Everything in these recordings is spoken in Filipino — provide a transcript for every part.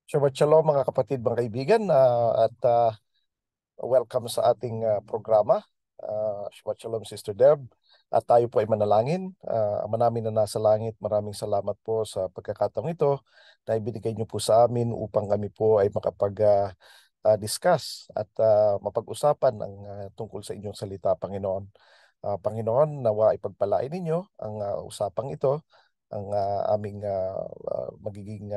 Shabbat Shalom mga kapatid, mga kaibigan, at welcome sa ating programa. Shabbat Shalom Sister Deb. At tayo po ay manalangin. Ama namin na nasa langit, maraming salamat po sa pagkakataong ito na ibinigay niyo po sa amin upang kami po ay makapag-discuss at mapag-usapan ang tungkol sa inyong salita, Panginoon. Panginoon, nawa ipagpalain ninyo ang usapang ito, ang aming magiging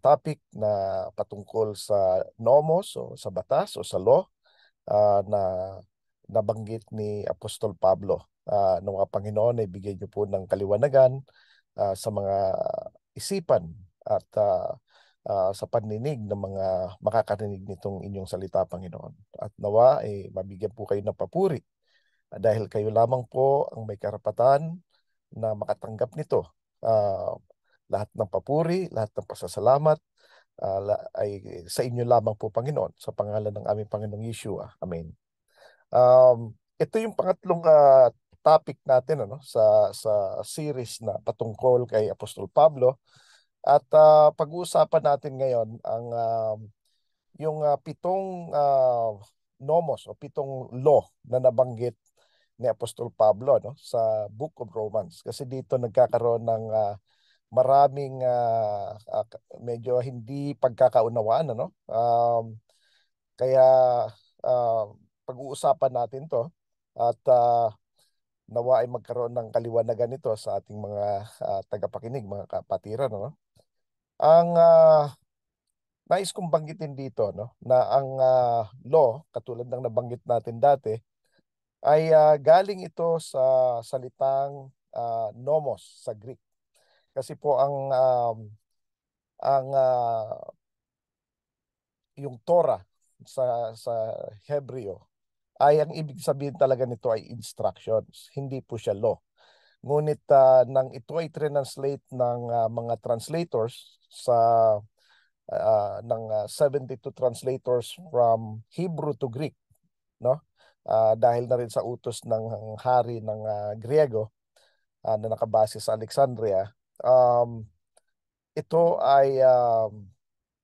topic na patungkol sa nomos o sa batas o sa law na nabanggit ni Apostol Pablo. Nawa Panginoon ay bigyan niyo po ng kaliwanagan sa mga isipan at sa pandinig ng mga makakarinig nitong inyong salita, Panginoon. At nawa ay mabigyan po kayo ng papuri dahil kayo lamang po ang may karapatan na makatanggap nito. Lahat ng papuri, lahat ng pasasalamat ay sa inyo lamang po, Panginoon, sa pangalan ng aming Panginoong Yeshua. Amen. Ito yung pangatlong topic natin sa series na patungkol kay Apostol Pablo. At pag-uusapan natin ngayon ang yung pitong nomos o pitong law na nabanggit ni Apostol Pablo sa Book of Romans. Kasi dito nagkakaroon ng maraming medyo hindi pagkakaunawaan. Kaya uh, pag-uusapan natin to at nawa ay magkaroon ng kaliwanagan nito sa ating mga tagapakinig, mga kapatiran. Ang nais kong banggitin dito na ang law, katulad ng nabanggit natin dati, ay galing ito sa salitang nomos sa Greek. Kasi po ang yung Torah sa Hebreo ay ang ibig sabihin talaga nito ay instructions, hindi po siya law. Ngunit nang ito ay translate ng mga translators ng 72 translators from Hebrew to Greek, no? Dahil na rin sa utos ng hari ng Griego na nakabase sa Alexandria, ito ay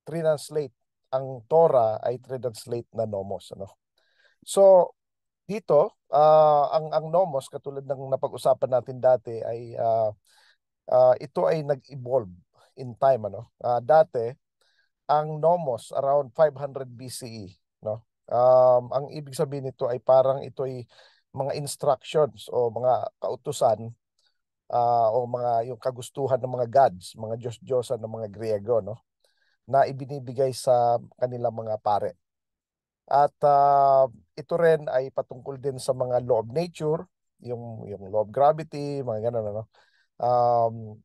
translate, ang Torah ay translate na nomos. So dito, ang nomos, katulad ng napag-usapan natin dati, ay ito ay nag-evolve in time. Dati, ang nomos around 500 BCE. Ang ibig sabihin nito ay parang ito ay mga instructions o mga kautusan o mga yung kagustuhan ng mga gods, mga Diyos-Diyosan ng mga Griego, na ibinibigay sa kanilang mga pare. At ito rin ay patungkol din sa mga law of nature, yung law of gravity, mga ganun. Um,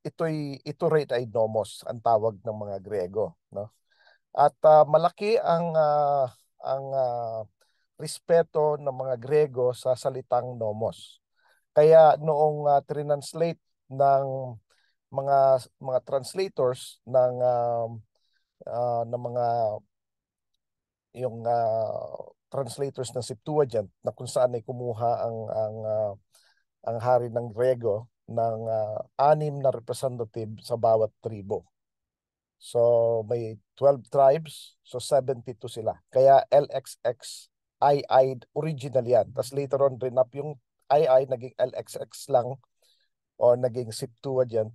ito rin ay nomos, ang tawag ng mga Griego. At malaki ang respeto ng mga Griego sa salitang nomos. Kaya noong translate ng mga translators ng mga yung translators ng Septuagint, na kung saan ay kumuha ang hari ng Grego ng 6 na representative sa bawat tribo. So may 12 tribes, so 72 sila. Kaya LXX II original yan. Tapos later on rin up yung II, naging LXX lang o naging Septuagint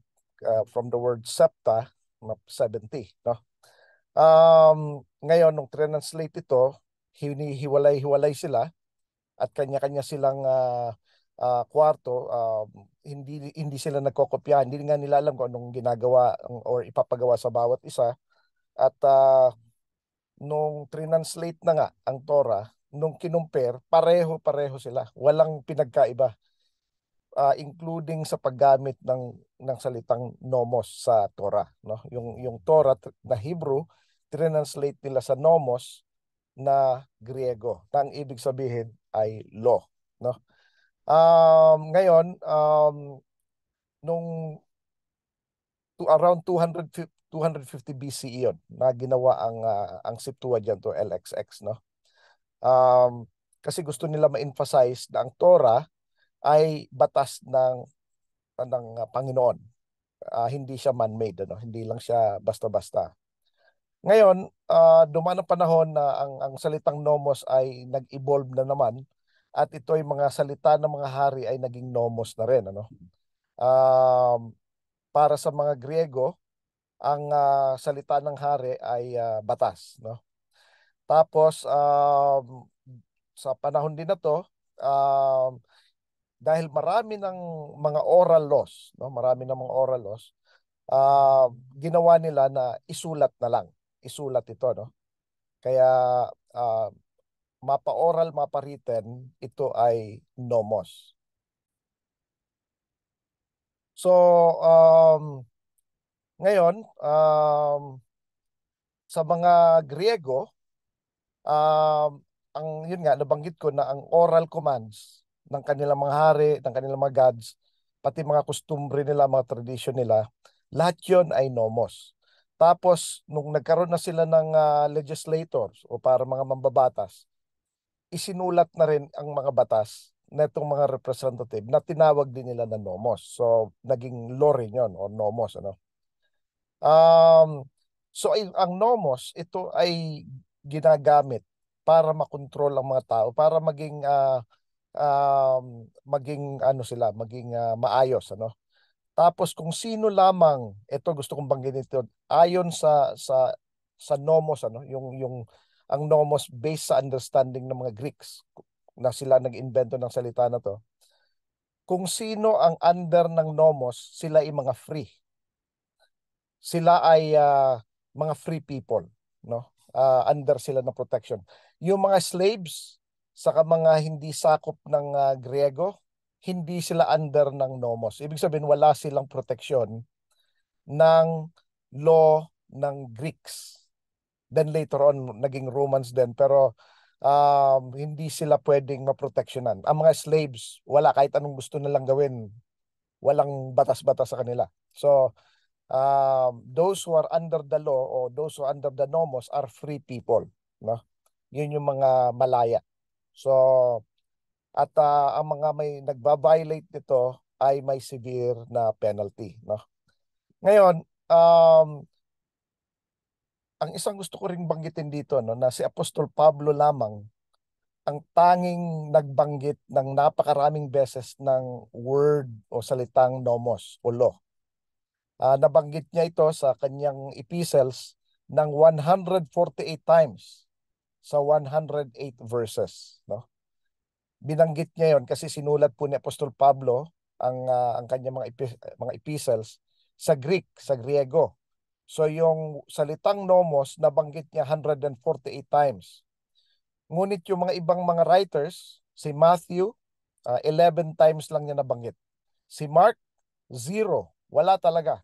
from the word septa, 70. Ngayon, nung translate ito, hinihiwalay-hiwalay sila at kanya-kanya silang kwarto. Hindi sila nagkokopya. Hindi nga nila alam kung anong ginagawa or ipapagawa sa bawat isa. At nung translate na nga ang Torah, nung kinumpare, pareho-pareho sila. Walang pinagkaiba, including sa paggamit ng salitang nomos sa Torah. Yung Torah na Hebrew, translate nila sa nomos na Griego, na ang ibig sabihin ay law. Ngayon, nung around 250 BCE yun na ginawa ang Septuagint o LXX. Um, Kasi gusto nila ma-emphasize na ang Torah ay batas ng Panginoon. Hindi siya man-made, ano? Hindi lang siya basta-basta. Ngayon, dumaan ang panahon na ang salitang nomos ay nag-evolve na naman at ito ay mga salita ng mga hari ay naging nomos na rin, ano? Para sa mga Griego, ang salita ng hari ay batas, no? Tapos sa panahon din na to, dahil marami ng mga oral laws, no? Marami ng mga oral laws, ginawa nila na isulat na lang. Isulat ito, no? Kaya ah, mapa-oral, mapa-written, ito ay nomos. So, ngayon, sa mga Griego, ang yun nga, nabanggit ko na ang oral commands ng kanilang mga hari, ng kanilang mga gods, pati mga kustumbre nila, mga tradition nila, lahat yun ay nomos. Tapos, nung nagkaroon na sila ng legislators o para mga mambabatas, isinulat na rin ang mga batas na itong mga representative na tinawag din nila na nomos. So, naging law rin yun, o nomos, ano? So, ang nomos, ito ay ginagamit para makontrol ang mga tao, para maging ano sila, maging maayos, ano? Tapos kung sino lamang, ito gusto kong banggitin ito, ayon sa nomos, ano, yung ang nomos based sa understanding ng mga Greeks na sila nag-invento ng salita na to. Kung sino ang under ng nomos, sila ay mga free. Sila ay mga free people, no? Under sila ng protection. Yung mga slaves, saka mga hindi sakop ng Griego, hindi sila under ng nomos. Ibig sabihin, wala silang proteksyon ng law ng Greeks. Then later on, naging Romans din. Pero hindi sila pwedeng maproteksyonan. Ang mga slaves, wala kahit anong gusto nilang gawin. Walang batas-batas sa kanila. So, those who are under the law or those who are under the nomos are free people. No? Yun yung mga malaya. So, at ang mga may nagba-violate nito ay may severe na penalty. No? Ngayon, ang isang gusto ko ring banggitin dito, no, na si Apostol Pablo lamang ang tanging nagbanggit ng napakaraming beses ng word o salitang nomos o law. Nabanggit niya ito sa kanyang epistles ng 148 times sa 108 verses, no? Binanggit niya 'yon kasi sinulat po ni Apostol Pablo ang kanyang mga epistles sa Greek, sa Griego. So yung salitang nomos nabanggit niya 148 times. Ngunit yung mga ibang mga writers, si Matthew, 11 times lang niya nabanggit. Si Mark, zero. Wala talaga.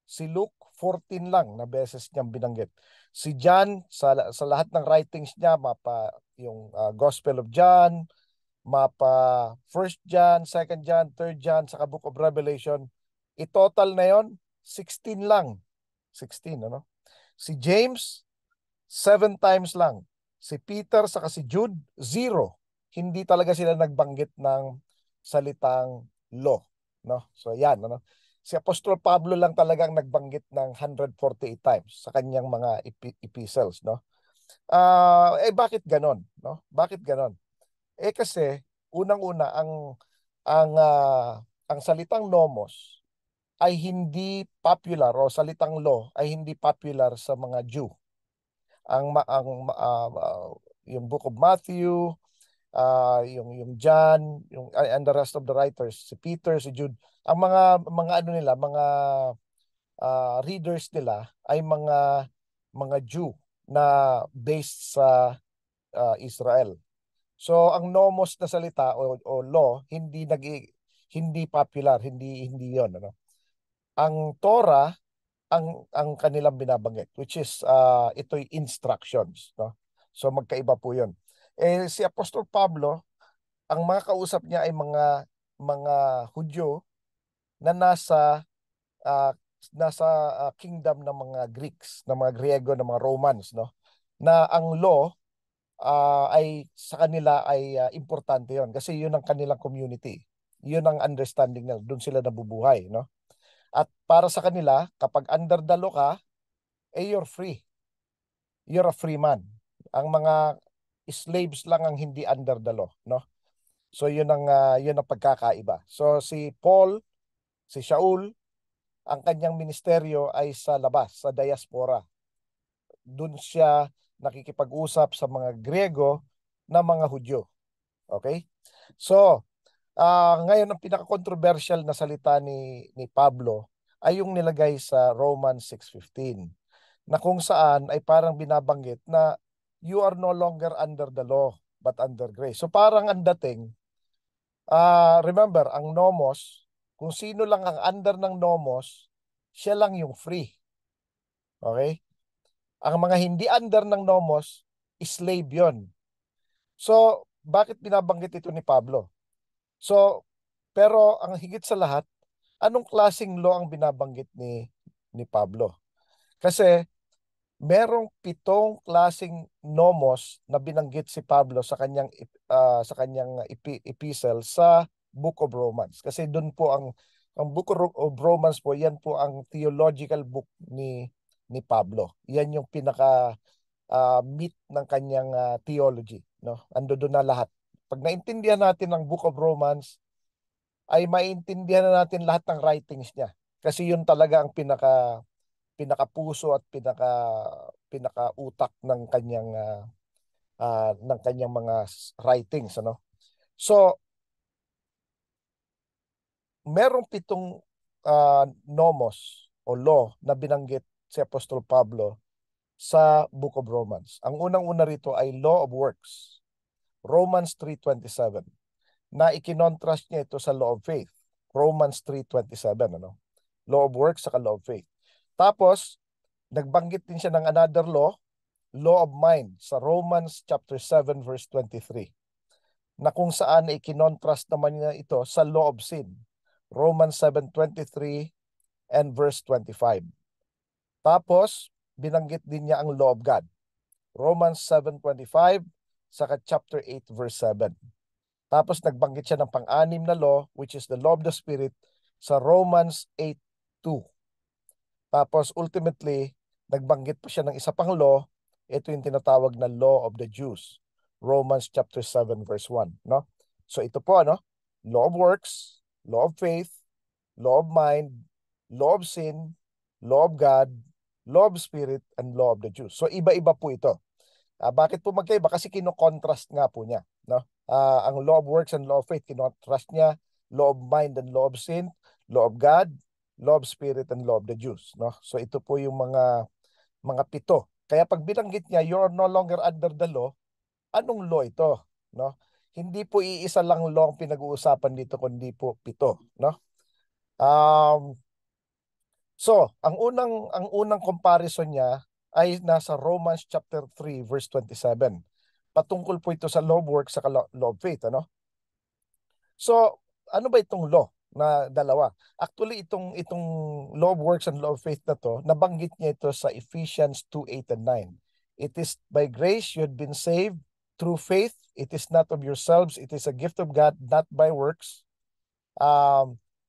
Si Luke, 14 lang na beses niyang binanggit. Si John, sa lahat ng writings niya, mapa yung Gospel of John, mapa First John, Second John, Third John, saka Book of Revelation, i-total na yon 16 lang. 16, ano? Si James, 7 times lang. Si Peter, saka si Jude, zero. Hindi talaga sila nagbanggit ng salitang law. No? So yan, ano? Si Apostol Pablo lang talagang nagbanggit ng 148 times sa kanyang mga epistles, no? Bakit ganon, no? Bakit ganon? Kasi unang-una ang salitang nomos ay hindi popular o salitang law ay hindi popular sa mga Jew. Yung Book of Matthew, yung John, and the rest of the writers, si Peter, si Jude, ang mga ano nila, mga readers nila ay mga Jew na based sa Israel. So ang nomos na salita o law hindi popular, hindi 'yon, ano. Ang Torah ang kanilang binabanggit, which is ito'y instructions, no? So magkaiba po 'yon. Si Apostol Pablo, ang mga kausap niya ay mga Hudyo na ah, nasa kingdom ng mga Greeks, ng mga Griego, ng mga Romans, no? Na ang law ay sa kanila ay importante 'yon kasi 'yun ang kanilang community. 'Yun ang understanding nila, doon sila nabubuhay, no? At para sa kanila, kapag under the law ka, you're free. You're a free man. Ang mga slaves lang ang hindi under the law, no? So yun ang pagkakaiba. So si Paul, si Shaul, ang kanyang ministeryo ay sa labas, sa diaspora. Doon siya nakikipag-usap sa mga Griego na mga Hudyo. Okay? So, ngayon ang pinaka-controversial na salita ni Pablo ay yung nilagay sa Romans 6:15 na kung saan ay parang binabanggit na you are no longer under the law but under grace. So parang ang dating, remember, ang nomos, kung sino lang ang under ng nomos, siya lang yung free. Okay? Ang mga hindi under ng nomos, slave yon. So, bakit binabanggit ito ni Pablo? So, pero ang higit sa lahat, anong klaseng law ang binabanggit ni Pablo? Kasi merong 7 klaseng nomos na binanggit si Pablo sa kanyang epistle sa Book of Romans. Kasi doon po ang Book of Romans po, yan po ang theological book ni Pablo. Yan yung pinaka meat ng kanyang theology, no? Ando doon na lahat. Pag naintindihan natin ang Book of Romans, ay maintindihan na natin lahat ng writings niya. Kasi yun talaga ang pinakapuso at pinakautak ng kanyang mga writings, ano. So, merong 7 nomos o law na binanggit si Apostol Pablo sa Book of Romans. Ang unang-una rito ay law of works, Romans 3:27, na ikinontrast niya ito sa law of faith, Romans 3:27, ano? Law of works sa law of faith. Tapos, nagbanggit din siya ng another law of mind sa Romans chapter 7 verse 23, na kung saan ikinontrast naman niya ito sa law of sin, Romans 7:23 and verse 25. Tapos, binanggit din niya ang law of God, Romans 7:25 saka chapter 8 verse 7. Tapos nagbanggit siya ng pang-anim na law, which is the law of the Spirit, sa Romans 8:2. Tapos ultimately, nagbanggit pa siya ng isa pang law. Ito yung tinatawag na law of the Jews, Romans chapter 7 verse 1, no? So ito po, ano? Law of works, law of faith, law of mind, law of sin, law of God, law of spirit, and law of the Jews. So iba-iba po ito. Bakit po magkaiba? Kasi kino-contrast nga po niya, no? Ang law of works and law of faith, kino-contrast niya, law of mind and law of sin, law of God, law of spirit, and law of the Jews, no? So ito po yung mga 7. Kaya pag binanggit niya, you're no longer under the law, anong law ito, no? Hindi po iisa lang law ang pinag-uusapan dito, kundi po 7, no? Um, so, ang unang comparison niya ay nasa Romans chapter 3 verse 27. Patungkol po ito sa law of works sa law of faith, ano? So, ano ba itong law na dalawa? Actually, itong law of works and law of faith na to, nabanggit niya ito sa Ephesians 2:8 and 9. It is by grace you had been saved through faith. It is not of yourselves. It is a gift of God, not by works,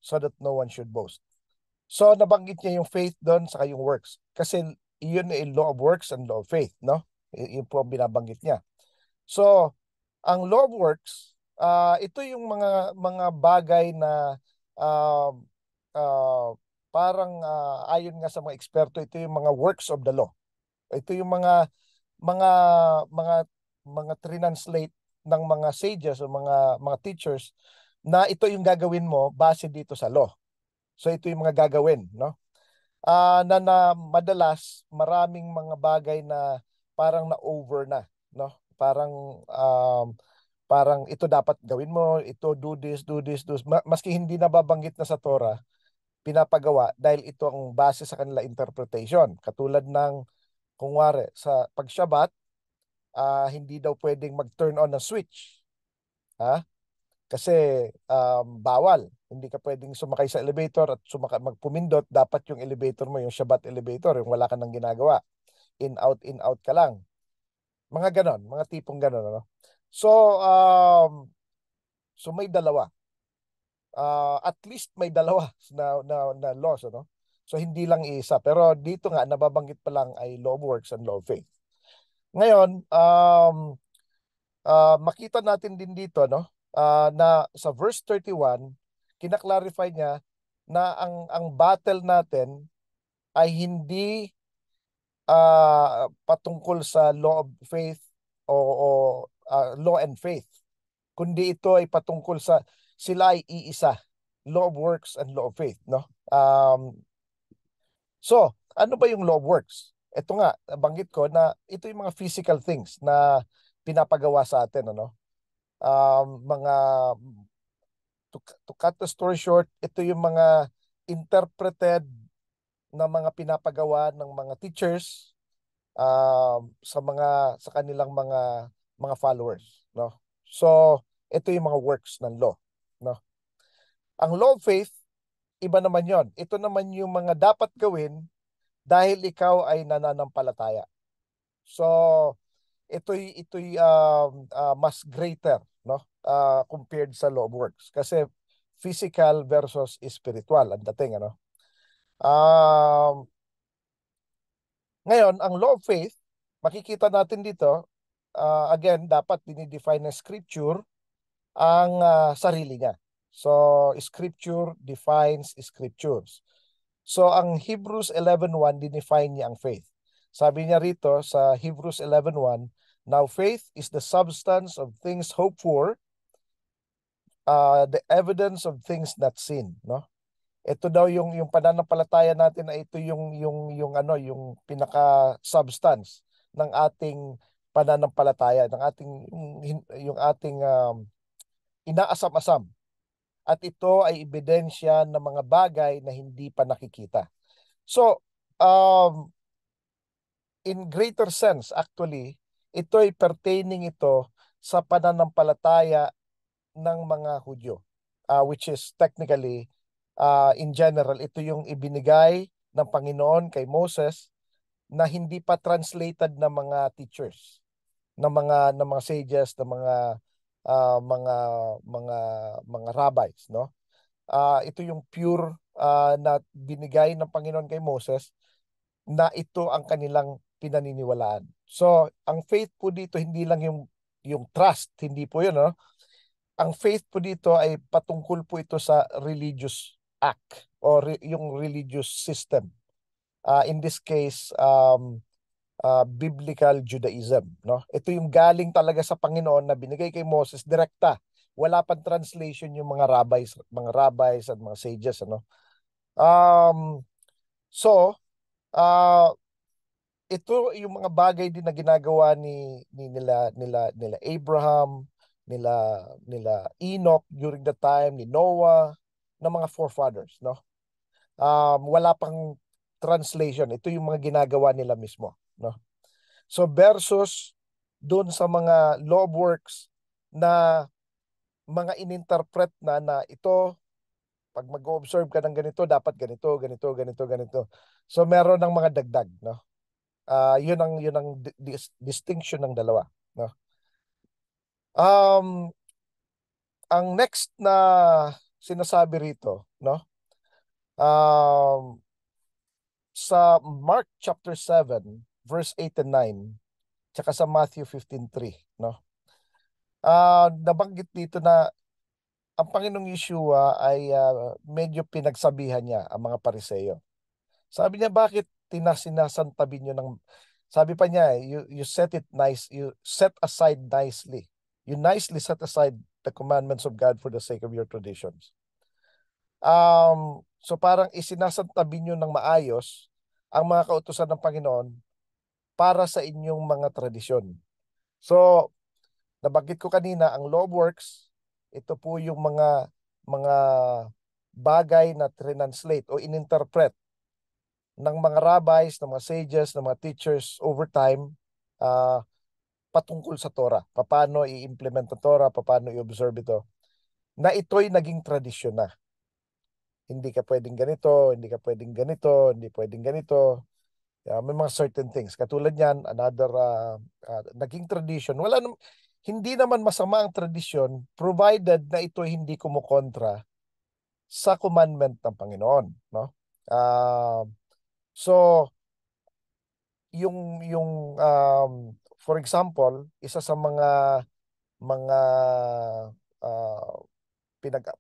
so that no one should boast. So, nabanggit niya yung faith doon sa yung works. Kasi yun ay law of works and law of faith, no? Yun po ang binabanggit niya. So, ang law of works, ito yung mga bagay na uh, uh, parang ayon nga sa mga eksperto, ito yung mga works of the law. Ito yung mga mga mga translate ng mga sages o mga teachers na ito yung gagawin mo base dito sa law. So ito yung mga gagawin, no? Na madalas maraming mga bagay na parang na-over na, no? Parang ito dapat gawin mo, ito do this, do this, do this. Maski hindi nababanggit na sa Torah, pinapagawa dahil ito ang base sa kanila interpretation. Katulad ng kung wari sa pag-Shabbat, hindi daw pwedeng mag-turn on ng switch, ha? Kasi bawal. Hindi ka pwedeng sumakay sa elevator at magpumindot. Dapat yung elevator mo, yung Shabbat elevator, yung wala ka nang ginagawa. In, out ka lang. Mga ganon, mga tipong ganon, ano? So, so may dalawa. at least may dalawa na laws, ano? So hindi lang isa. Pero dito nga nababanggit pa lang ay law of works and law of faith. Ngayon, makita natin din dito, no, na sa verse 31, kinaklarify niya na ang battle natin ay hindi patungkol sa law of faith o law and faith, kundi ito ay patungkol sa sila ay iisa, law of works and law of faith, no? So, ano ba yung law of works? Ito nga, banggit ko na ito yung mga physical things na pinapagawa sa atin, ano? Mga to cut the story short, ito yung mga interpreted na mga pinapagawa ng mga teachers sa kanilang mga followers, no? So, ito yung mga works ng law, no? Ang law of faith, iba naman 'yon. Ito naman yung mga dapat gawin dahil ikaw ay nananampalataya. So, ito'y mas greater, no? Compared sa law of works kasi physical versus spiritual ang dating, ano? Um, Ngayon, ang law of faith, makikita natin dito, again, dapat dinidefine ng scripture ang sarili niya. So, scripture defines scriptures. So, ang Hebrews 11:1 dinefine niya ang faith. Sabi niya rito sa Hebrews 11:1, now faith is the substance of things hoped for, the evidence of things not seen, no? Ito daw yung pananampalataya natin, na ito yung pinaka substance ng ating pananampalataya, ng ating yung ating inaasam-asam, at ito ay ebidensya ng mga bagay na hindi pa nakikita. So, in greater sense, actually, ito ay pertaining ito sa pananampalataya ng mga Hudyo, which is technically, in general, ito yung ibinigay ng Panginoon kay Moses na hindi pa translated ng mga teachers, ng mga sages, ng uh, mga mga mga rabbis, no? Ito yung pure na binigay ng Panginoon kay Moses, na ito ang kanilang pinaniniwalaan. So, ang faith po dito hindi lang yung trust, hindi po 'yun, no? Ang faith po dito ay patungkol po ito sa religious act o yung religious system. In this case, biblical Judaism, no? Ito yung galing talaga sa Panginoon na binigay kay Moses direkta. Wala pang translation yung mga rabbis at mga sages, ano? So, uh, ito yung mga bagay din na ginagawa nila Abraham, nila Enoch during the time ni Noah, ng mga forefathers, no? Wala pang translation. Ito yung mga ginagawa nila mismo, no? So versus doon sa mga law of works na mga ininterpret na ito, pag mag-observe ka ng ganito, dapat ganito, ganito, ganito, ganito. So meron ng mga dagdag, no? Yun ang distinction ng dalawa, no? Um, ang next na sinasabi rito, no? Sa Mark chapter 7, verse 8 and 9, tsaka sa Matthew 15:3, no? Nabanggit dito na ang Panginoong Yeshua ay medyo pinagsabihan niya ang mga Pariseo. Sabi niya, bakit sinasantabi niyo ng, sabi pa niya, you set it nice, you set aside nicely. You nicely set aside the commandments of God for the sake of your traditions. So parang isinasantabi niyo ng maayos ang mga kautusan ng Panginoon para sa inyong mga tradisyon. So, nabanggit ko kanina, ang law of works, ito po yung mga bagay na translate o ininterpret ng mga rabbis, ng mga sages, ng mga teachers over time, patungkol sa Torah. Paano i-implement ang Torah, paano i-observe ito, na ito'y naging tradisyon na. Hindi ka pwedeng ganito, hindi ka pwedeng ganito, hindi pwedeng ganito. May mga certain things. Katulad niyan, another naging tradition. Hindi naman masama ang tradisyon provided na ito hindi kumukontra sa commandment ng Panginoon, no? So for example, isa sa mga ah,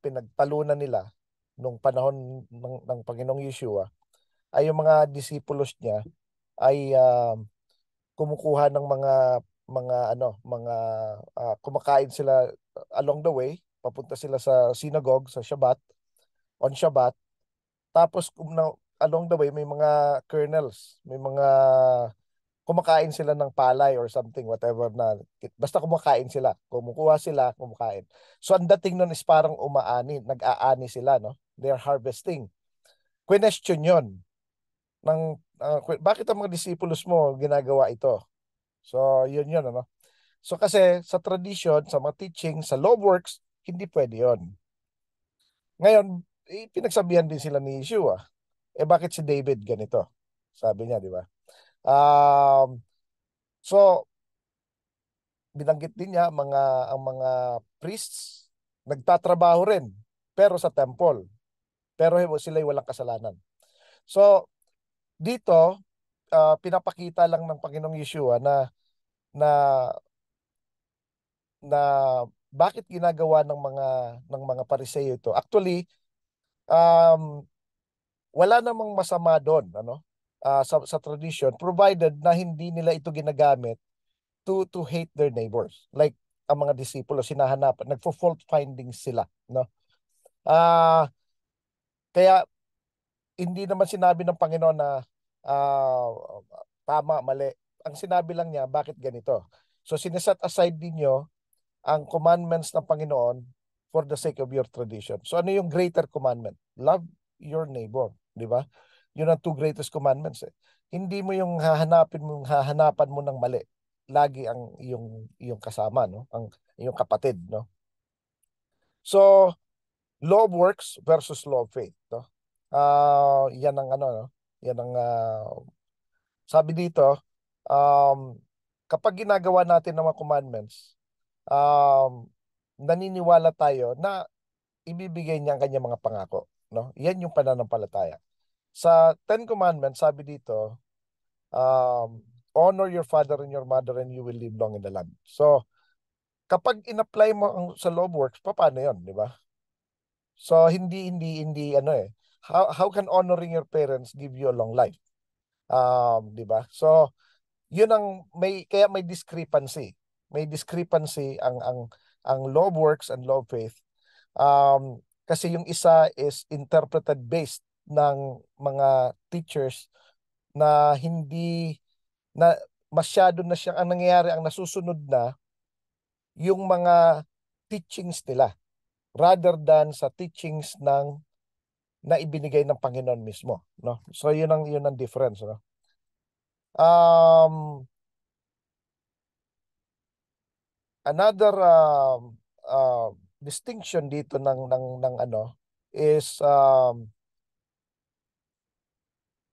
pinagtalunan nila nung panahon ng Panginoong Yeshua ay yung mga disipulos niya ay kumukuha ng kumakain sila along the way, papunta sila sa synagogue sa Shabbat, on Shabbat. Tapos along the way may mga kernels, may mga kumakain sila ng palay or something, whatever na. Basta kumakain sila. Kumukuha sila, kumakain. So ang dating nun is parang umaani, nag-aani sila, no? They're harvesting. Question yun. Bakit ang mga disipulos mo ginagawa ito? So yun yun, ano? So kasi sa tradition, sa mga teaching, sa law works, hindi pwede yun. Ngayon, pinagsabihan din sila ni Yeshua. Bakit si David ganito? Sabi niya, di ba? So, binanggit din niya ang mga priests nagtatrabaho rin pero sa temple. Pero sila ay walang kasalanan. So, dito pinapakita lang ng Panginoong Yeshua na na bakit ginagawa ng mga Pariseo ito. Actually, um, wala namang masama doon, ano? Sa tradition, provided na hindi nila ito ginagamit to hate their neighbors. Like ang mga disipulo sinahanapan, nagfo-fault finding sila, no? Ah, kaya hindi naman sinabi ng Panginoon na ah, tama, mali. Ang sinabi lang niya, bakit ganito? So sineset aside ninyo ang commandments ng Panginoon for the sake of your tradition. So ano yung greater commandment? Love your neighbor, di ba? Yun ang two greatest commandments. Eh. Hindi mo hahanapan mo ng mali. Lagi ang yung kasama, no? Ang yung kapatid, no? So law of works versus law of faith, no? Yan ang ano, no? Yan ang sabi dito, um, kapag ginagawa natin ng mga commandments, um, naniniwala tayo na ibibigay niya ang kanyang mga pangako, no? Yan yung pananampalataya. Sa Ten Commandments, sabi dito, honor your father and your mother and you will live long in the land. So, kapag in-apply mo sa law of works, paano 'yon, di ba? So, hindi ano eh. How can honoring your parents give you a long life? Di ba? So, yun ang kaya may discrepancy. May discrepancy ang law of works and law of faith. Kasi yung isa is interpreted based ng mga teachers na hindi na masyado na siyang ang nangyayari, ang nasusunod na yung mga teachings nila rather than sa teachings na ibinigay ng Panginoon mismo, no? So yun ang difference, no? Um Another distinction dito ng ano is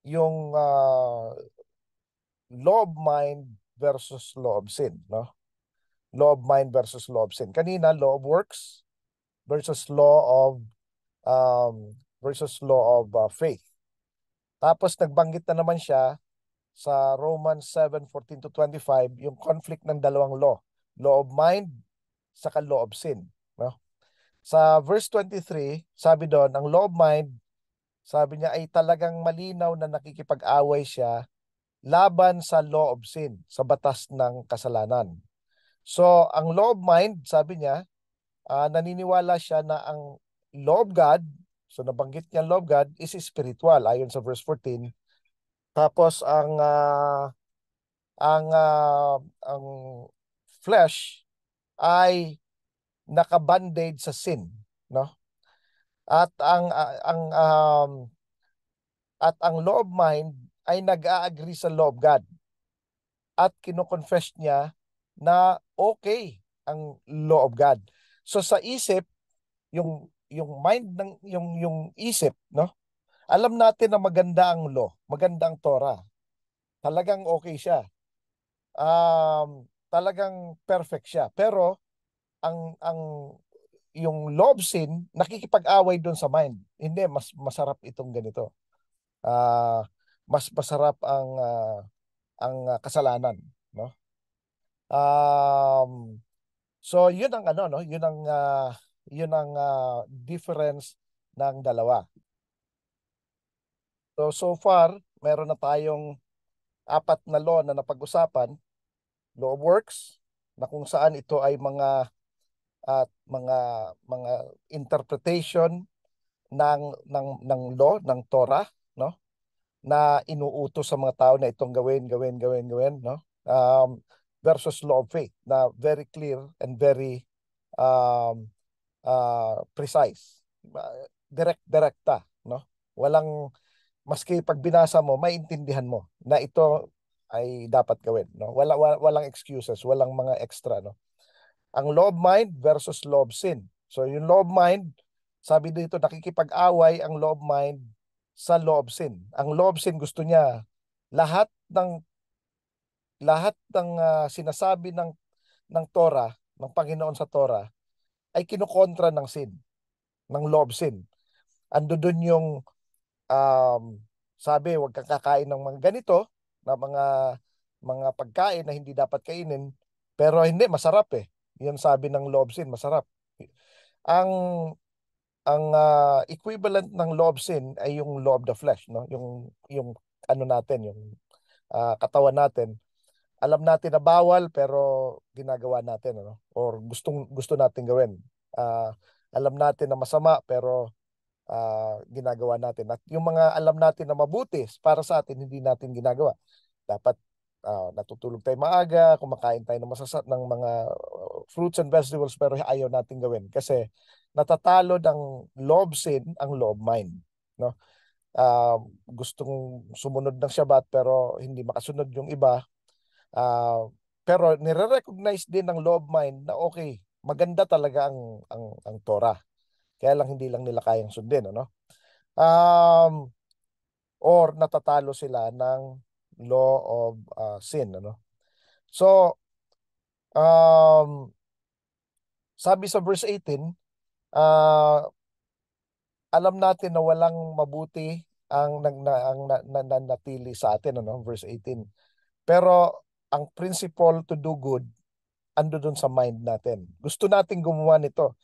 yung law of mind versus law of sin, no? Law of mind versus law of sin. Kanina, law of works versus law of faith. Tapos nagbanggit na naman siya sa Romans 7:14 to 25 yung conflict ng dalawang law. Law of mind saka law of sin, no? Sa verse 23, sabi doon, ang law of mind, sabi niya ay talagang malinaw na nakikipag-away siya laban sa law of sin, sa batas ng kasalanan. So, ang law of mind, sabi niya, naniniwala siya na ang law of God, so nabanggit niya law of God, is spiritual, ayon sa verse 14. Tapos, ang flesh ay nakabandage sa sin, no? At ang law of mind ay nag-a-agree sa law of God at kino-confess niya na okay ang law of God. So sa isip, yung mind ng yung isip, no? Alam natin na maganda ang law, maganda ang Torah. Talagang okay siya. Talagang perfect siya. Pero ang yung love sin, nakikipag-away doon sa mind. Hindi, mas masarap itong ganito. Ah, mas masarap ang kasalanan, no? So yun ang ano, no? Yun ang difference ng dalawa. So far, meron na tayong apat na law na napag-usapan. Law of works, na kung saan ito ay mga interpretation ng law ng Torah, no, na inuutos sa mga tao na itong gawin, no, versus law of faith na very clear and very um, precise. Direkta, no, walang, maski pag binasa mo maintindihan mo na ito ay dapat gawin, no, walang excuses, walang mga extra, no. Ang love mind versus love sin. So yung love mind, sabi dito, nakikipag-away ang love mind sa love sin. Ang love sin, gusto niya lahat ng sinasabi ng Torah, ng Panginoon sa Torah ay kinukontra ng sin, ng love sin. Ando doon yung um, sabi, huwag kang kakain ng mga ganito, na mga pagkain na hindi dapat kainin, pero hindi, masarap eh. Yun sabi ng love sin, masarap. Ang equivalent ng love sin ay yung law of the flesh, no? Yung ano natin, yung katawan natin. Alam natin na bawal pero ginagawa natin, ano? Or gusto natin gawin. Ah, Alam natin na masama pero ginagawa natin. At yung mga alam natin na mabuti para sa atin, hindi natin ginagawa. Dapat natutulog tayo maaga, kumakain tayo ng mga fruits and vegetables, pero ayaw natin gawin kasi natatalo ng love sin ang love mind, no? Gustong sumunod ng Shabbat pero hindi makasunod yung iba. Pero nire-recognize din ng love mind na okay, maganda talaga ang Torah. Kaya lang hindi lang nila kayang sundin, ano? Um, or natatalo sila ng law of sin, ano? So, um, sabi sa verse 18, uh, alam natin na walang mabuti ang nanatili sa atin, ano? Verse 18. Pero ang principle to do good ando dun sa mind natin. Gusto nating gumawa nito.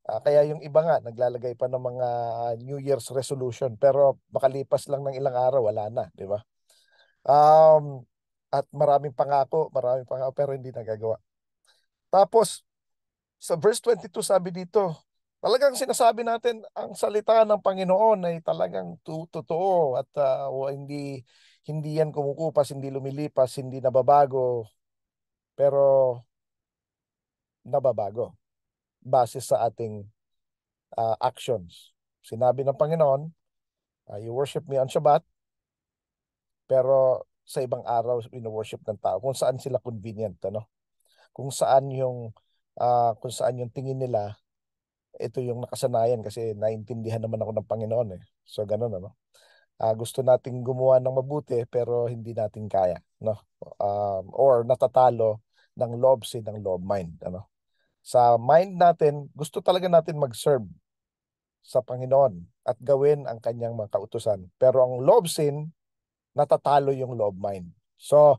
Kaya yung iba nga naglalagay pa ng mga New Year's resolution pero makalipas lang ng ilang araw wala na, di ba? Um, at maraming pangako pero hindi nagagawa. Tapos sa verse 22 sabi dito, talagang sinasabi natin ang salita ng Panginoon ay talagang totoo at hindi yan kumukupas, hindi lumilipas, hindi nababago, pero nababago base sa ating actions. Sinabi ng Panginoon, you worship me on Shabbat, pero sa ibang araw worship ng tao kung saan sila convenient, ano? Kung saan yung tingin nila ito yung nakasanayan kasi naintindihan naman ako ng Panginoon eh. So ganun, ano. Gusto nating gumawa ng mabuti pero hindi natin kaya, no? Or natatalo ng love sin ng love mind, ano. Sa mind natin, gusto talaga natin mag-serve sa Panginoon at gawin ang kanyang mga kautusan. Pero ang love sin, natatalo yung love mind. So,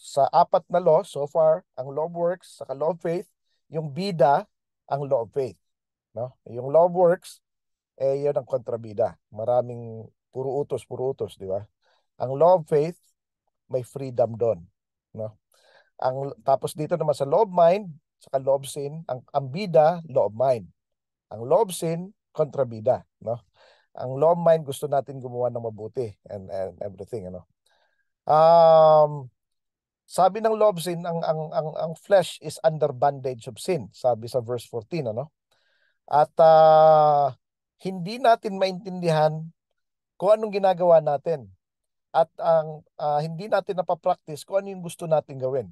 sa apat na law, so far, ang law of works, saka law of faith, yung bida, ang law of faith. No? Yung law of works, yun ang kontrabida. Maraming puro utos, di ba? Ang law of faith, may freedom doon. No? Tapos dito naman sa law of mind, saka law of sin, ang bida, law of mind. Ang law of sin, kontrabida. No? Ang law of mind, gusto natin gumawa ng mabuti and everything. Ano? Um, Sabi ng law of sin, ang flesh is under bondage of sin. Sabi sa verse 14, ano? At hindi natin maintindihan kung anong ginagawa natin. At hindi natin napapractice kung ano yung gusto natin gawin.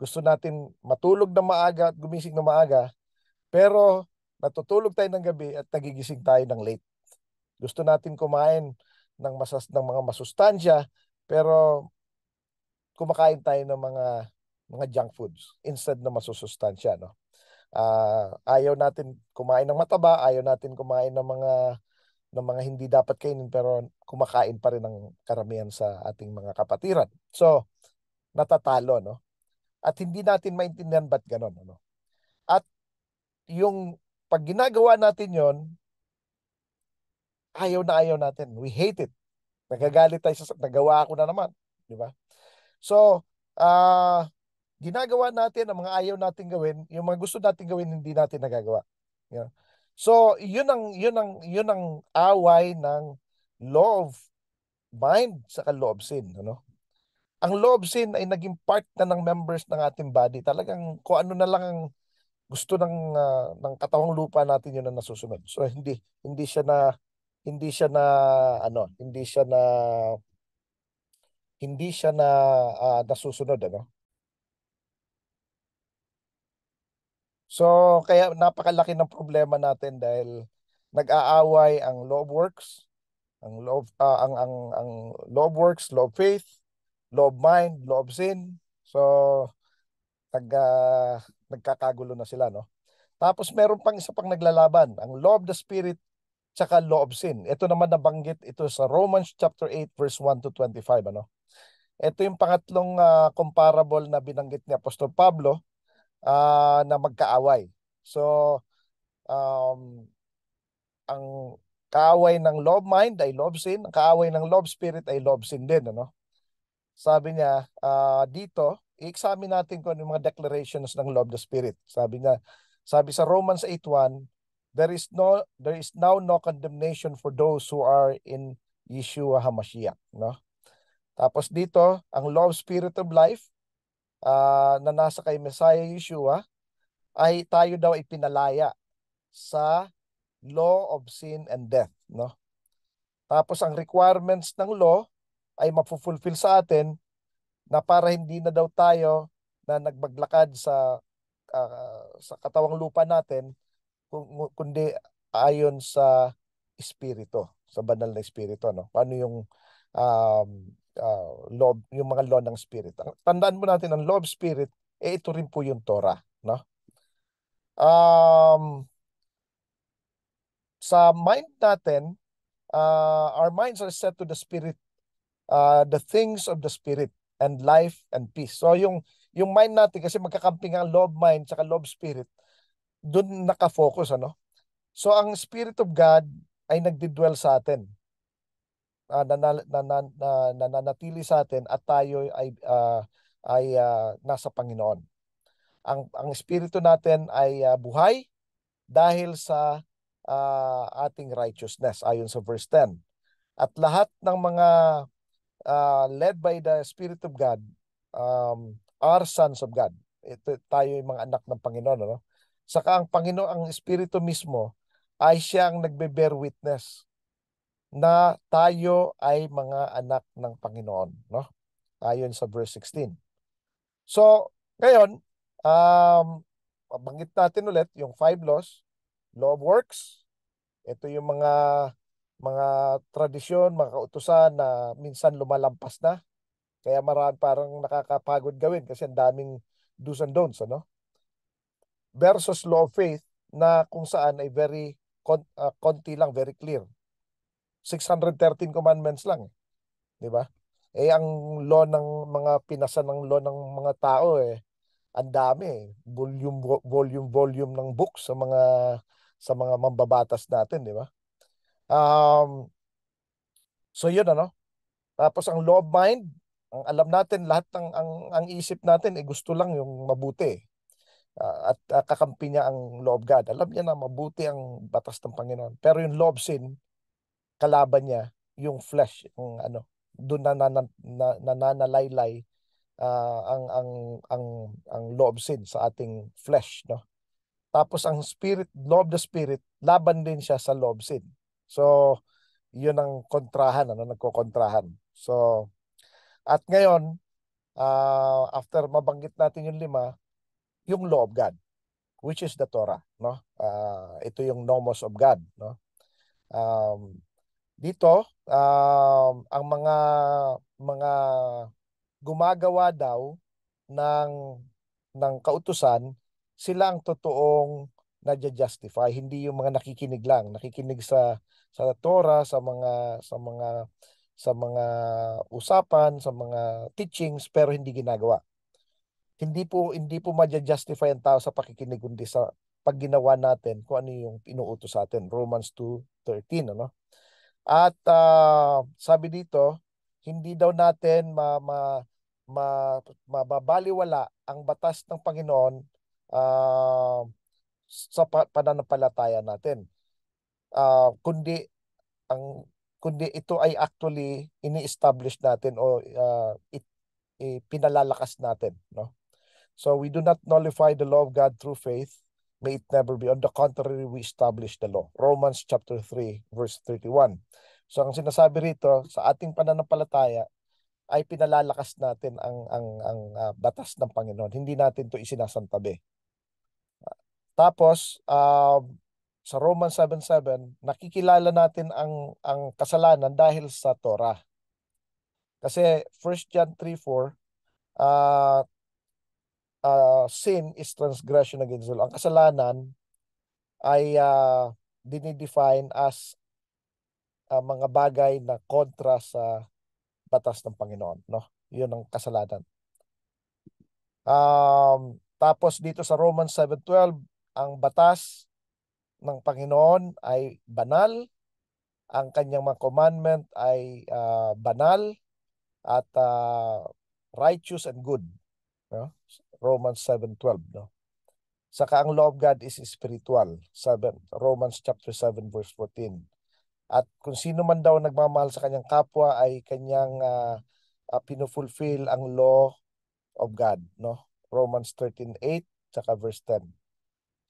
Gusto natin matulog na maaga at gumising na maaga, pero natutulog tayo ng gabi at nagigising tayo ng late. Gusto natin kumain ng mga masustansya, pero kumakain tayo ng mga junk foods instead na masusustansya, no? Ayaw natin kumain ng mataba, ayaw natin kumain ng mga hindi dapat kainin, pero kumakain pa rin ng karamihan sa ating mga kapatiran. So, natatalo, no? At hindi natin maintindihan ba't ganon, ano? At yung pag ginagawa natin yon, ayaw na ayaw natin. We hate it. Nagagalit tayo sa nagawa ko na naman, di ba? So, ginagawa natin ang mga ayaw natin gawin, yung mga gusto natin gawin hindi natin nagagawa. Yeah. So, yun ang away ng law of mind sa law of sin, ano? Ang law of sin ay naging part na ng members ng ating body. Talagang kung ano na lang ang gusto ng katawang lupa natin, yun ang nasusunod. So hindi siya na ano, hindi siya na nasusunod, ano. So kaya napakalaki ng problema natin dahil nag-aaway ang law of works, ang law of works, law of faith, law of mind, law of sin. So nagkakagulo na sila, no? Tapos meron pang isa pang naglalaban, ang law of the spirit tsaka law of sin. Ito naman nabanggit ito sa Romans chapter 8 verse 1 to 25, ano. Ito yung pangatlong comparable na binanggit ni Apostol Pablo na magkaaway. So um, ang kaaway ng law of mind ay law of sin, ang kaaway ng law of spirit ay law of sin din, ano. Sabi niya dito, i-examine natin kung ano yung mga declarations ng law of the spirit. Sabi sa Romans 8:1, there is now no condemnation for those who are in Yeshua HaMashiach, no? Tapos dito, ang law of spirit of life na nasa kay Messiah Yeshua ay tayo daw ay pinalaya sa law of sin and death, no? Tapos ang requirements ng law ay mapufulfill sa atin na para hindi na daw tayo na nagmaglakad sa katawang lupa natin, kundi ayon sa espiritu, sa banal na espiritu, no? Paano yung law, yung mga law ng spirit. Tandaan mo natin ang law of spirit, ito rin po yung Torah, no? Sa mind natin, our minds are set to the spirit, the things of the spirit and life and peace. So yung mind natin, kasi magkakamping ang law of mind sa law of spirit, doon nakafocus, ano. So ang Spirit of God ay nagdidwell sa atin, nananatili sa atin, at tayo ay nasa Panginoon. Ang espiritu natin ay buhay dahil sa ating righteousness ayon sa verse 10. At lahat ng mga led by the Spirit of God are sons of God. Ito, tayo yung mga anak ng Panginoon, no? Saka ang Panginoon, ang Espiritu mismo, ay siyang nagbe-bear witness na tayo ay mga anak ng Panginoon, no? Ayon sa verse 16. So, ngayon, banggit natin ulit yung five laws. Law of works, ito yung mga tradisyon, mga kautusan na minsan lumalampas na. Kaya parang nakakapagod gawin kasi ang daming do's and don'ts, ano? Versus law of faith na kung saan ay konti lang, very clear. 613 commandments lang, di ba? Ang law ng mga pinasa ng law ng mga tao, ang dami, eh. Volume ng books sa mga mambabatas natin, di ba? So yun, ano. Tapos ang law of mind, ang alam natin lahat ang isip natin gusto lang yung mabuti, eh. At kakampi niya ang law of God. Alam niya na mabuti ang batas ng Panginoon. Pero yung law of sin, kalaban niya yung flesh, yung ano, doon nananalaylay ang law of sin sa ating flesh, no? Tapos ang law of the spirit, laban din siya sa law of sin. So, yun ang kontrahan, ano, nagkokontrahan. So, at ngayon, after mabanggit natin yung lima, yung law of God, which is the Torah, no? Ito yung nomos of God, no? Dito, ang mga gumagawa daw ng kautusan, sila ang totoong nadja-justify, hindi yung mga nakikinig lang, nakikinig sa Torah, sa mga usapan, sa mga teachings pero hindi ginagawa. Hindi po ma-justify ang tao sa pakikinig kundi sa pag ginawa natin kung ano yung inuutos sa atin. Romans 2:13, ano? At sabi dito, hindi daw natin ma, mababaliwala ang batas ng Panginoon ah, sa pananampalataya natin. Kundi ang kundi ito ay actually ini-establish natin o pinalalakas natin, no? So we do not nullify the law of God through faith. May it never be. On the contrary, we establish the law. Romans chapter 3, verse 31. So ang sinasabi rito, sa ating pananampalataya, ay pinalalakas natin ang batas ng Panginoon. Hindi natin to isinasantabi. Tapos, sa Romans 7:7, nakikilala natin ang kasalanan dahil sa Torah. Kasi 1 John 3:4, uh, sin is transgression against the law. Ang kasalanan ay dinidefine as mga bagay na kontra sa batas ng Panginoon, no? 'Yun ang kasalanan. Tapos dito sa Romans 7:12, ang batas ng Panginoon ay banal, ang kanyang mga commandment ay banal at righteous and good, no? Romans 7:12, no? Saka ang law of God is spiritual. Romans chapter 7 verse 14. At kung sino man daw nagmamahal sa kanyang kapwa ay kanyang pinufulfill ang law of God, no? Romans 13:8 saka verse 10.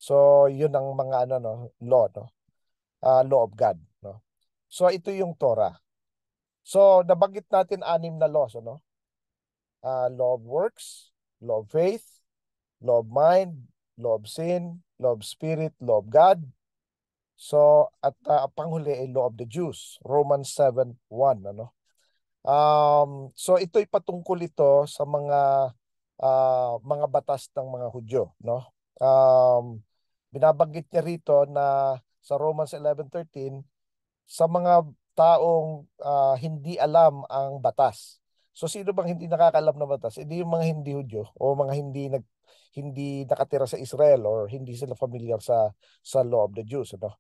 So, yun ang mga no, law, no? Law of God, no? So, ito yung Torah. So, nabanggit natin 6 na laws, ano? Law of works, law of faith, law of mind, law of sin, law of spirit, law of God. So, at panghuli ay law of the Jews, Romans 7:1, ano? So ito'y patungkol ito sa mga batas ng mga Hudyo, no? Binabanggit niya rito na sa Romans 11:13 sa mga taong hindi alam ang batas. So sino bang hindi nakakaalam ng batas? Hindi yung mga hindi Hudyo o mga hindi nakatira sa Israel or hindi sila familiar sa law of the Jews, ano?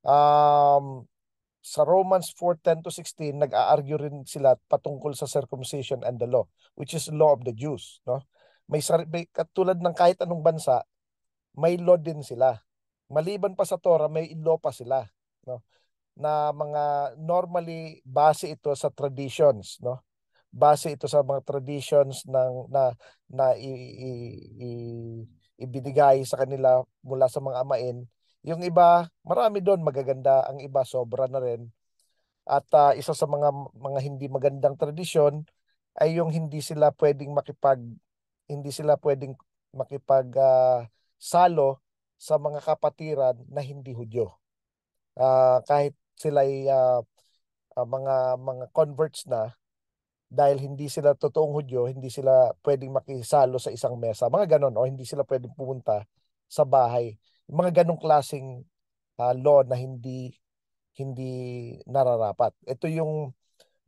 Um, sa Romans 4:10-16 nag-a-argue rin sila patungkol sa circumcision and the law, which is law of the Jews, no? May katulad ng kahit anong bansa, may law din sila. Maliban pa sa Torah, may law pa sila, no? Na mga normally base ito sa traditions, no? Base ito sa mga traditions na ibinigay sa kanila mula sa mga amain. Yung iba, marami doon magaganda, ang iba sobra na rin. At isa sa mga hindi magandang tradisyon ay yung hindi sila pwedeng makipag salo sa mga kapatiran na hindi Hudyo. Kahit sila ay mga converts na, dahil hindi sila totoong Hudyo, hindi sila pwedeng makisalo sa isang mesa. Mga ganon, o hindi sila pwedeng pumunta sa bahay. Mga ganong klaseng law na hindi hindi nararapat. Ito yung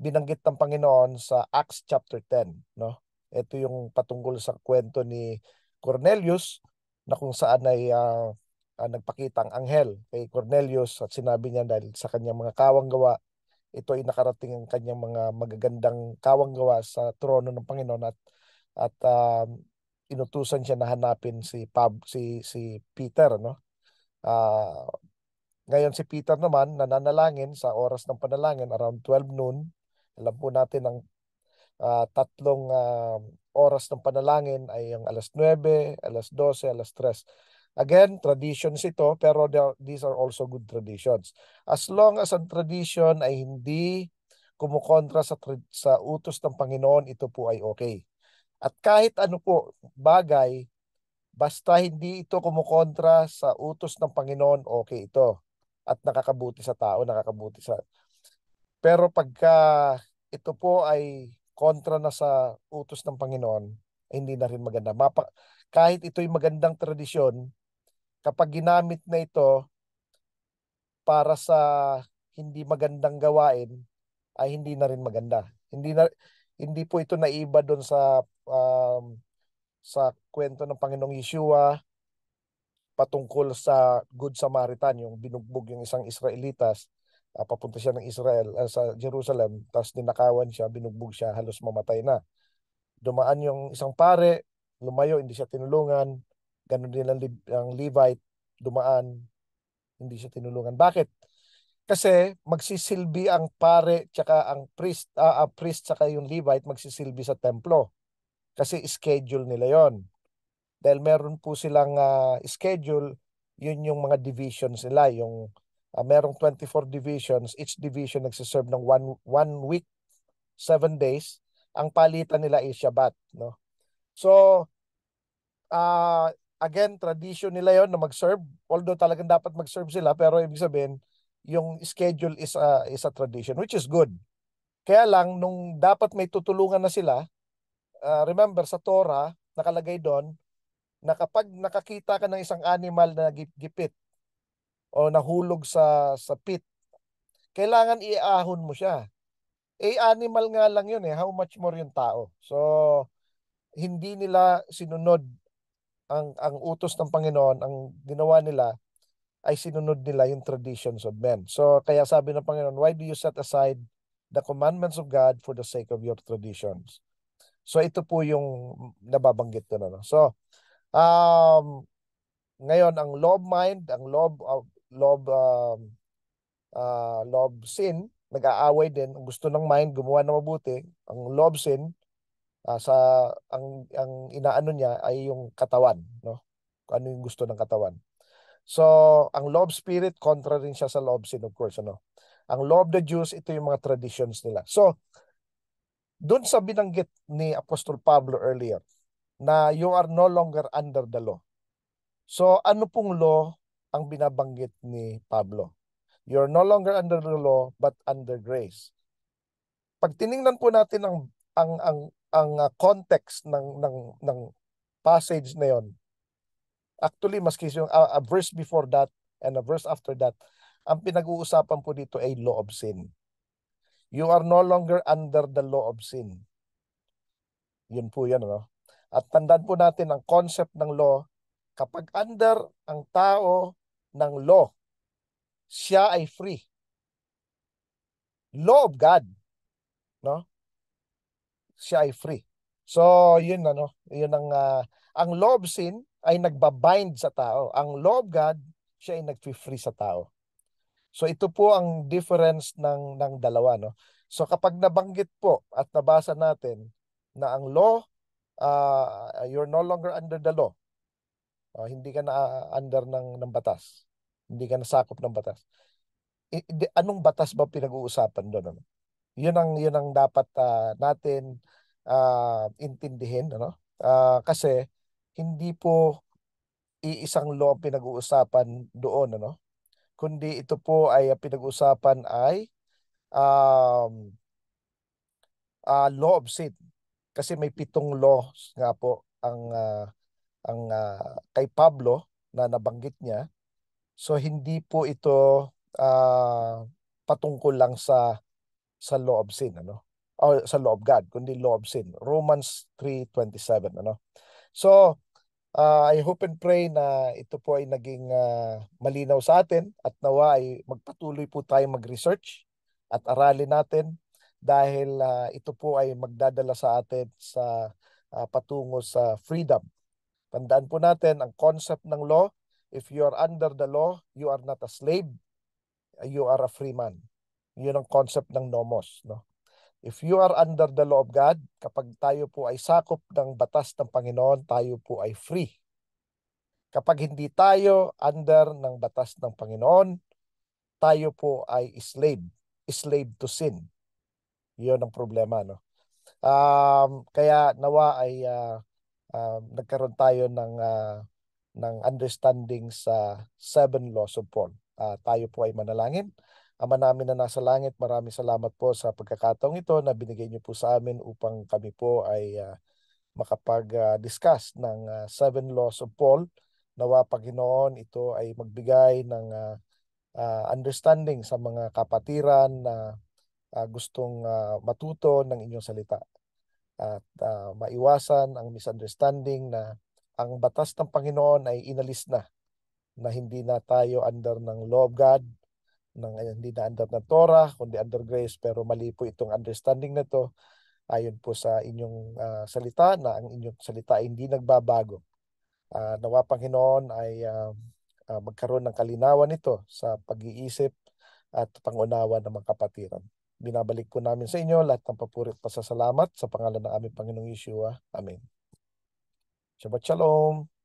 binanggit ng Panginoon sa Acts chapter 10, no? Ito yung patungkol sa kwento ni Cornelius na kung saan ay nagpakita ang anghel kay Cornelius at sinabi niya dahil sa kanyang mga kawang gawa, ito ay nakarating ang kanyang mga magagandang kawang gawa sa trono ng Panginoon at inutusan siya na hanapin si Peter, no? Ah, Ngayon si Peter naman nananalangin sa oras ng panalangin around 12 noon. Alam po natin ang tatlong oras ng panalangin ay ang alas 9, alas 12, alas 3. Again, traditions ito pero these are also good traditions. As long as ang tradition ay hindi kumukontra sa utos ng Panginoon, ito po ay okay. At kahit ano po bagay, basta hindi ito kumukontra sa utos ng Panginoon, okay ito. At nakakabuti sa tao, Pero pagka ito po ay kontra na sa utos ng Panginoon, hindi na rin maganda. kahit ito'y magandang tradisyon, kapag ginamit na ito para sa hindi magandang gawain, ay hindi na rin maganda. Hindi po ito naiba doon sa kwento ng Panginoong Yeshua patungkol sa Good Samaritan, yung binugbog yung isang Israelitas, papunta siya ng Israel, sa Jerusalem, tapos ninakawan siya, binugbog siya, halos mamatay na. Dumaan yung isang pare, lumayo, hindi siya tinulungan. Ganun din ang Levite, dumaan, hindi siya tinulungan. Bakit? Kasi magsisilbi ang pare tsaka ang priest tsaka yung Levite magsisilbi sa templo. Kasi schedule nila yon. Dahil meron po silang schedule, yun yung mga divisions nila. Yung merong 24 divisions, each division nagsiserve ng one week, 7 days. Ang palitan nila is Shabbat, no? So, uh, again, tradition nila yon na mag-serve. Although talagang dapat mag-serve sila, pero ibig sabihin, yung schedule is a tradition, which is good. Kaya lang, nung dapat may tutulungan na sila, remember sa Torah, nakalagay doon, na kapag nakakita ka ng isang animal na gipit o nahulog sa pit, kailangan iahon mo siya. Eh, animal nga lang yun eh. How much more yung tao? So, hindi nila sinunod ang utos ng Panginoon. Ang ginawa nila ay sinunod nila yung traditions of men. So, kaya sabi ng Panginoon, why do you set aside the commandments of God for the sake of your traditions? So, ito po yung nababanggit doon. Ano? So, ngayon, ang law of mind, ang law of sin, nag-aaway din. Ang gusto ng mind, gumawa ng mabuti. Ang law of sin, sa ang inaano niya ay yung katawan, no? Kung ano yung gusto ng katawan. So, ang law of spirit, kontra rin siya sa law of sin, of course, ano? Ang law of the Jews, ito yung mga traditions nila. So, doon sa binanggit ni Apostol Pablo earlier, na you are no longer under the law. So, ano pong law ang binabanggit ni Pablo? You're no longer under the law, but under grace. Pag tiningnan po natin ang context ng passage na yon, actually, maski yung a verse before that and a verse after that, ang pinag-uusapan po dito ay law of sin. You are no longer under the law of sin. Yun po yan, no? At tandaan po natin ang concept ng law, kapag under ang tao ng law, siya ay free. Law of God, no? Siya ay free. So, yun yun ang law of sin ay nagbabind sa tao. Ang law of God, siya ay nag-free sa tao. So, ito po ang difference ng dalawa, no? So, kapag nabanggit po at nabasa natin na ang law, you're no longer under the law. Hindi ka na under ng batas. Hindi ka nasakop ng batas. Anong batas ba pinag-uusapan doon? Ano? Yun ang dapat natin intindihin, ano? Kasi hindi po iisang law ang pinag-uusapan doon, ano? Kundi ito po ay pinag-uusapan ay um, law of sin. Kasi may 7 laws nga po ang kay Pablo na nabanggit niya. So hindi po ito patungkol lang sa law of sin, ano? O sa law of God, kundi law of sin. Romans 3:27, ano? So, I hope and pray na ito po ay naging malinaw sa atin at nawa ay magpatuloy po tayo mag-research at aralin natin dahil ito po ay magdadala sa atin sa patungo sa freedom. Tandaan po natin ang concept ng law, if you are under the law, you are not a slave, you are a free man. Yun ang concept ng nomos, no? If you are under the law of God, kapag tayo po ay sakop ng batas ng Panginoon, tayo po ay free. Kapag hindi tayo under ng batas ng Panginoon, tayo po ay slave to sin. Yun ang problema, no? Kaya nawa ay nagkaroon tayo ng understanding sa 7 laws of Paul. Tayo po ay manalangin. Ama namin na nasa langit, maraming salamat po sa pagkakataong ito na binigay niyo po sa amin upang kami po ay makapag-discuss ng 7 laws of Paul. Nawa Panginoon, ito ay magbigay ng understanding sa mga kapatiran na gustong matuto ng inyong salita at maiwasan ang misunderstanding na ang batas ng Panginoon ay inalis na hindi na tayo under ng law of God, hindi na under ng Torah, kundi under grace. Pero mali po itong understanding na to ayon po sa inyong salita na ang inyong salita ay hindi nagbabago. Nawa Panginoon ay magkaroon ng kalinawan nito sa pag-iisip at pangunawa ng mga kapatiran. Binabalik po namin sa inyo lahat ng papuri at pasasalamat sa pangalan ng aming Panginoong Yeshua. Amen. Shabbat Shalom.